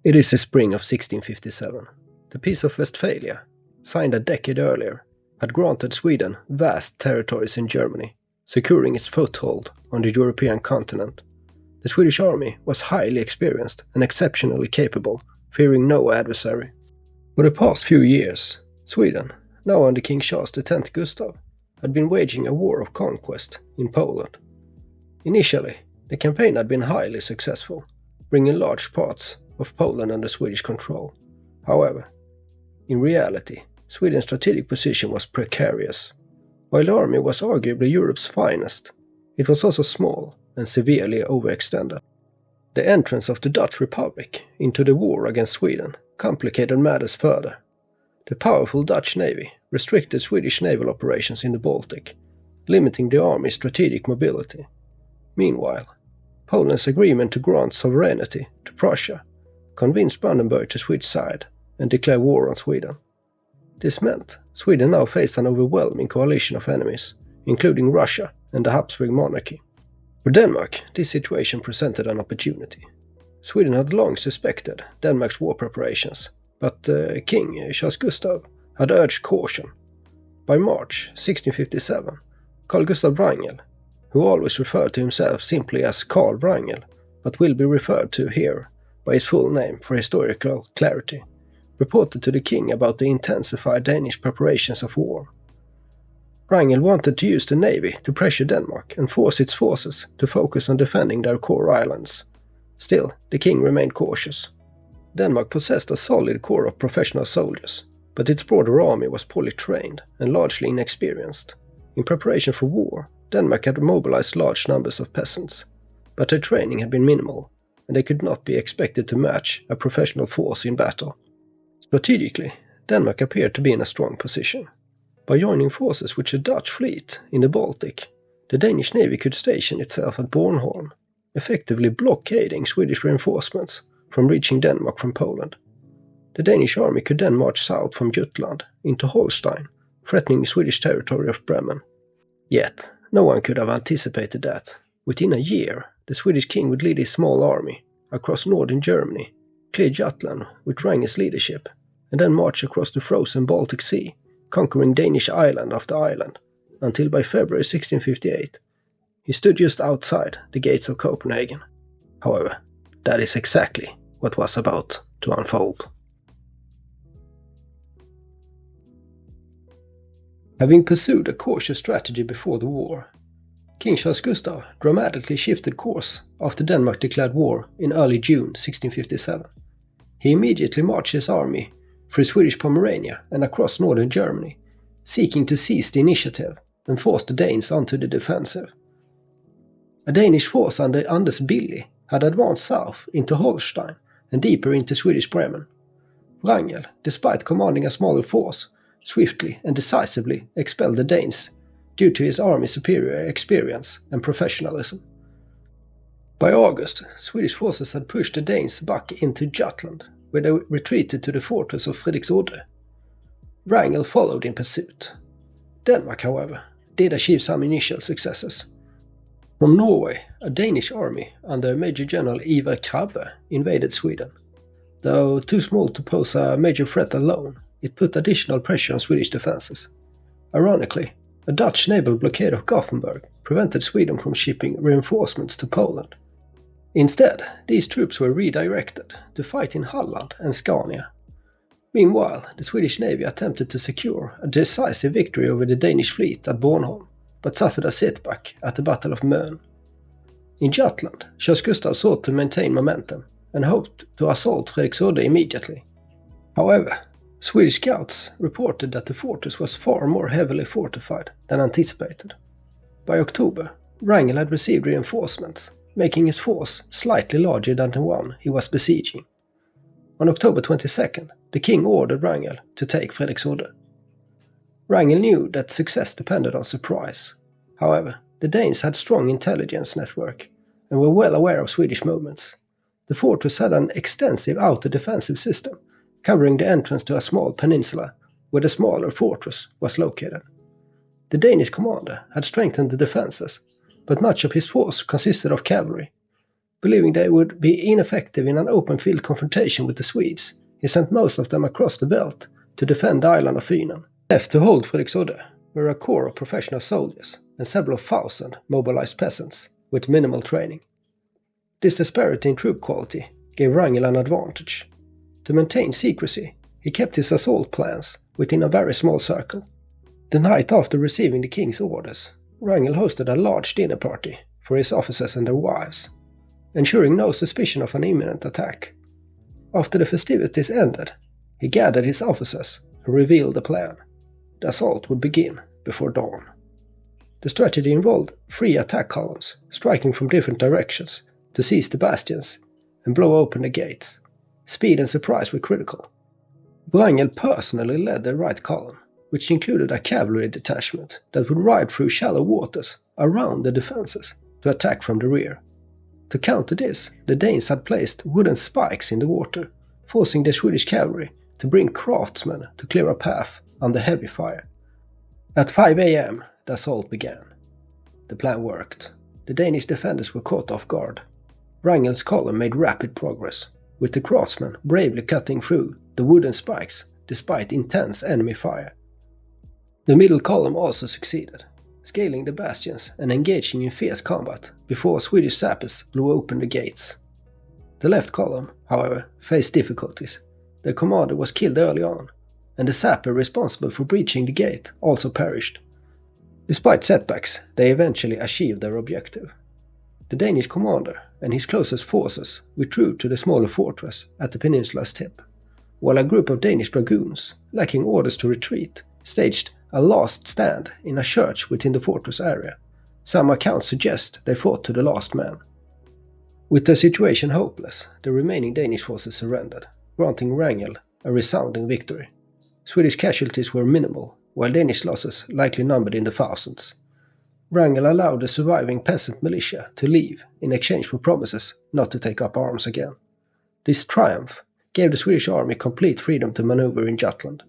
It is the spring of 1657. The Peace of Westphalia, signed a decade earlier, had granted Sweden vast territories in Germany, securing its foothold on the European continent. The Swedish Army was highly experienced and exceptionally capable, fearing no adversary. For the past few years, Sweden, now under King Charles X Gustav, had been waging a war of conquest in Poland. Initially, the campaign had been highly successful, bringing large parts of Poland under Swedish control. However, in reality, Sweden's strategic position was precarious. While the army was arguably Europe's finest, it was also small and severely overextended. The entrance of the Dutch Republic into the war against Sweden complicated matters further. The powerful Dutch navy restricted Swedish naval operations in the Baltic, limiting the army's strategic mobility. Meanwhile, Poland's agreement to grant sovereignty to Prussia convinced Brandenburg to switch side and declare war on Sweden. This meant Sweden now faced an overwhelming coalition of enemies, including Russia and the Habsburg monarchy. For Denmark, this situation presented an opportunity. Sweden had long suspected Denmark's war preparations, but King Charles Gustav had urged caution. By March 1657, Carl Gustav Wrangel, who always referred to himself simply as Carl Wrangel, but will be referred to here by his full name for historical clarity, reported to the king about the intensified Danish preparations of war. Wrangel wanted to use the navy to pressure Denmark and force its forces to focus on defending their core islands. Still, the king remained cautious. Denmark possessed a solid core of professional soldiers, but its broader army was poorly trained and largely inexperienced. In preparation for war, Denmark had mobilized large numbers of peasants, but their training had been minimal, and they could not be expected to match a professional force in battle. Strategically, Denmark appeared to be in a strong position. By joining forces with the Dutch fleet in the Baltic, the Danish navy could station itself at Bornholm, effectively blockading Swedish reinforcements from reaching Denmark from Poland. The Danish army could then march south from Jutland into Holstein, threatening the Swedish territory of Bremen. Yet, no one could have anticipated that, within a year, the Swedish king would lead his small army across northern Germany, clear Jutland with Wrangel's leadership, and then march across the frozen Baltic Sea, conquering Danish island after island, until by February 1658, he stood just outside the gates of Copenhagen. However, that is exactly what was about to unfold. Having pursued a cautious strategy before the war, King Charles Gustav dramatically shifted course after Denmark declared war in early June 1657. He immediately marched his army through Swedish Pomerania and across northern Germany, seeking to seize the initiative and force the Danes onto the defensive. A Danish force under Anders Billy had advanced south into Holstein and deeper into Swedish Bremen. Wrangel, despite commanding a smaller force, swiftly and decisively expelled the Danes due to his army's superior experience and professionalism. By August, Swedish forces had pushed the Danes back into Jutland, where they retreated to the fortress of Frederiksodde. Wrangel followed in pursuit. Denmark, however, did achieve some initial successes. From Norway, a Danish army under Major General Ivar Krabbe invaded Sweden. Though too small to pose a major threat alone, it put additional pressure on Swedish defenses. Ironically, a Dutch naval blockade of Gothenburg prevented Sweden from shipping reinforcements to Poland. Instead, these troops were redirected to fight in Halland and Scania. Meanwhile, the Swedish navy attempted to secure a decisive victory over the Danish fleet at Bornholm, but suffered a setback at the Battle of Mön. In Jutland, Charles Gustav sought to maintain momentum and hoped to assault Frederiksodde immediately. However, Swedish scouts reported that the fortress was far more heavily fortified than anticipated. By October, Wrangel had received reinforcements, making his force slightly larger than the one he was besieging. On October 22nd, the king ordered Wrangel to take Frederiksodde. Wrangel knew that success depended on surprise. However, the Danes had strong intelligence network and were well aware of Swedish movements. The fortress had an extensive outer defensive system, covering the entrance to a small peninsula where the smaller fortress was located. The Danish commander had strengthened the defenses, but much of his force consisted of cavalry. Believing they would be ineffective in an open field confrontation with the Swedes, he sent most of them across the belt to defend the island of Fynen. Left to hold Frederiksodde were a corps of professional soldiers and several thousand mobilized peasants with minimal training. This disparity in troop quality gave Wrangel an advantage. To maintain secrecy, he kept his assault plans within a very small circle. The night after receiving the king's orders, Wrangel hosted a large dinner party for his officers and their wives, ensuring no suspicion of an imminent attack. After the festivities ended, he gathered his officers and revealed the plan. The assault would begin before dawn. The strategy involved 3 attack columns striking from different directions to seize the bastions and blow open the gates. Speed and surprise were critical. Wrangel personally led the right column, which included a cavalry detachment that would ride through shallow waters around the defenses to attack from the rear. To counter this, the Danes had placed wooden spikes in the water, forcing the Swedish cavalry to bring craftsmen to clear a path under heavy fire. At 5 a.m., the assault began. The plan worked. The Danish defenders were caught off guard. Wrangel's column made rapid progress, with the craftsmen bravely cutting through the wooden spikes despite intense enemy fire. The middle column also succeeded, scaling the bastions and engaging in fierce combat before Swedish sappers blew open the gates. The left column, however, faced difficulties. Their commander was killed early on, and the sapper responsible for breaching the gate also perished. Despite setbacks, they eventually achieved their objective. The Danish commander and his closest forces withdrew to the smaller fortress at the peninsula's tip, while a group of Danish dragoons, lacking orders to retreat, staged a last stand in a church within the fortress area. Some accounts suggest they fought to the last man. With the situation hopeless, the remaining Danish forces surrendered, granting Wrangel a resounding victory. Swedish casualties were minimal, while Danish losses likely numbered in the thousands. Wrangel allowed the surviving peasant militia to leave in exchange for promises not to take up arms again. This triumph gave the Swedish army complete freedom to maneuver in Jutland.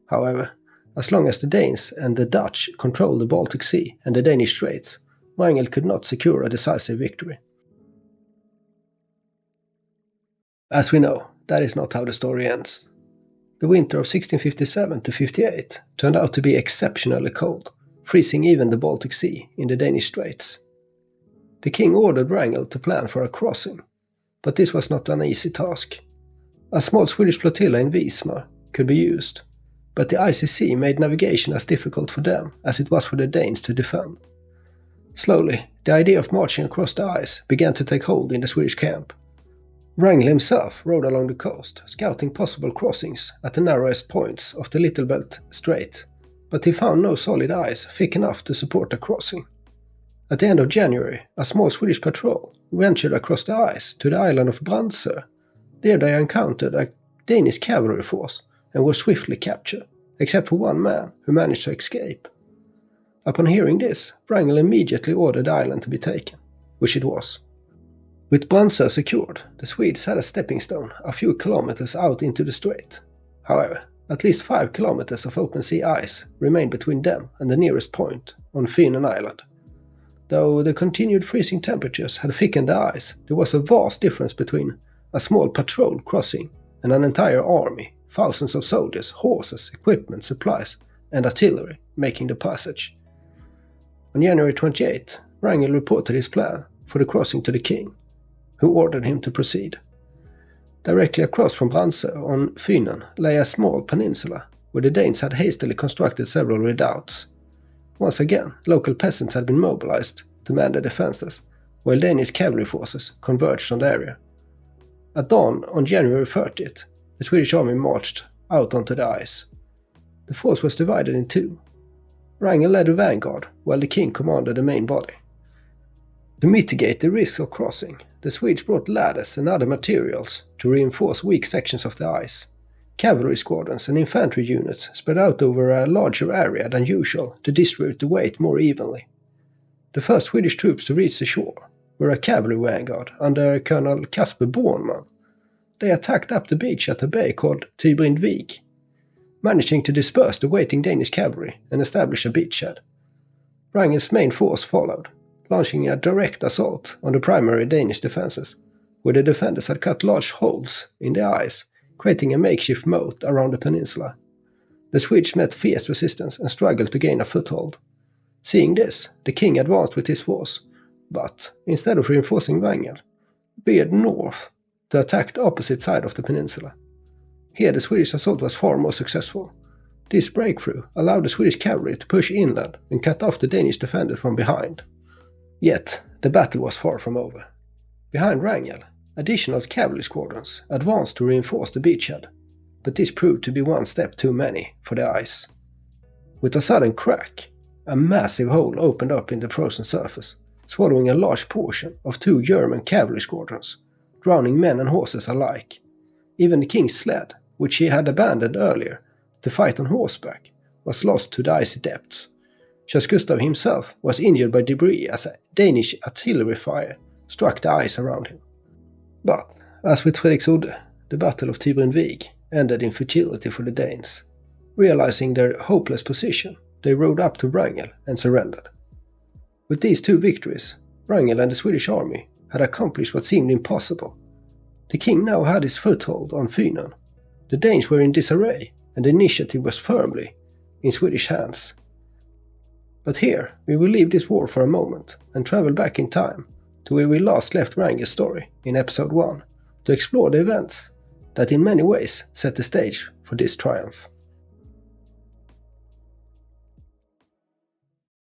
However, as long as the Danes and the Dutch controlled the Baltic Sea and the Danish Straits, Wrangel could not secure a decisive victory. As we know, that is not how the story ends. The winter of 1657 to 58 turned out to be exceptionally cold, freezing even the Baltic Sea in the Danish Straits. The king ordered Wrangel to plan for a crossing, but this was not an easy task. A small Swedish flotilla in Wismar could be used, but the icy sea made navigation as difficult for them as it was for the Danes to defend. Slowly, the idea of marching across the ice began to take hold in the Swedish camp. Wrangel himself rode along the coast, scouting possible crossings at the narrowest points of the Little Belt Strait, but he found no solid ice thick enough to support a crossing. At the end of January, a small Swedish patrol ventured across the ice to the island of Brandsö. There they encountered a Danish cavalry force and were swiftly captured, except for one man who managed to escape. Upon hearing this, Wrangel immediately ordered the island to be taken, which it was. With Brandsö secured, the Swedes had a stepping stone a few kilometers out into the strait. However, at least 5 kilometers of open sea ice remained between them and the nearest point on Fynen Island. Though the continued freezing temperatures had thickened the ice, there was a vast difference between a small patrol crossing and an entire army, thousands of soldiers, horses, equipment, supplies, and artillery making the passage. On January 28, Wrangel reported his plan for the crossing to the king, who ordered him to proceed. Directly across from Brandsö on Fynen lay a small peninsula where the Danes had hastily constructed several redoubts. Once again, local peasants had been mobilized to man the defenses, while Danish cavalry forces converged on the area. At dawn on January 30th, the Swedish army marched out onto the ice. The force was divided in two. Wrangel led the vanguard, while the king commanded the main body. To mitigate the risk of crossing, the Swedes brought ladders and other materials to reinforce weak sections of the ice. Cavalry squadrons and infantry units spread out over a larger area than usual to distribute the weight more evenly. The first Swedish troops to reach the shore were a cavalry vanguard under Colonel Kasper Bornman. They attacked up the beach at a bay called Tybrind Vig, managing to disperse the waiting Danish cavalry and establish a beachhead. Wrangel's main force followed, launching a direct assault on the primary Danish defenses, where the defenders had cut large holes in the ice, creating a makeshift moat around the peninsula. The Swedes met fierce resistance and struggled to gain a foothold. Seeing this, the king advanced with his force, but instead of reinforcing Wrangel, veered north to attack the opposite side of the peninsula. Here the Swedish assault was far more successful. This breakthrough allowed the Swedish cavalry to push inland and cut off the Danish defenders from behind. Yet, the battle was far from over. Behind Wrangel, additional cavalry squadrons advanced to reinforce the beachhead, but this proved to be one step too many for the ice. With a sudden crack, a massive hole opened up in the frozen surface, swallowing a large portion of 2 German cavalry squadrons, drowning men and horses alike. Even the king's sled, which he had abandoned earlier to fight on horseback, was lost to the icy depths. Just Gustav himself was injured by debris as a Danish artillery fire struck the ice around him. But, as with Frederiksodde, the Battle of Tybrind Vig ended in futility for the Danes. Realizing their hopeless position, they rode up to Wrangel and surrendered. With these 2 victories, Wrangel and the Swedish army had accomplished what seemed impossible. The king now had his foothold on Fynen. The Danes were in disarray, and the initiative was firmly in Swedish hands. But here we will leave this war for a moment and travel back in time to where we last left Wrangel's story in episode 1 to explore the events that in many ways set the stage for this triumph.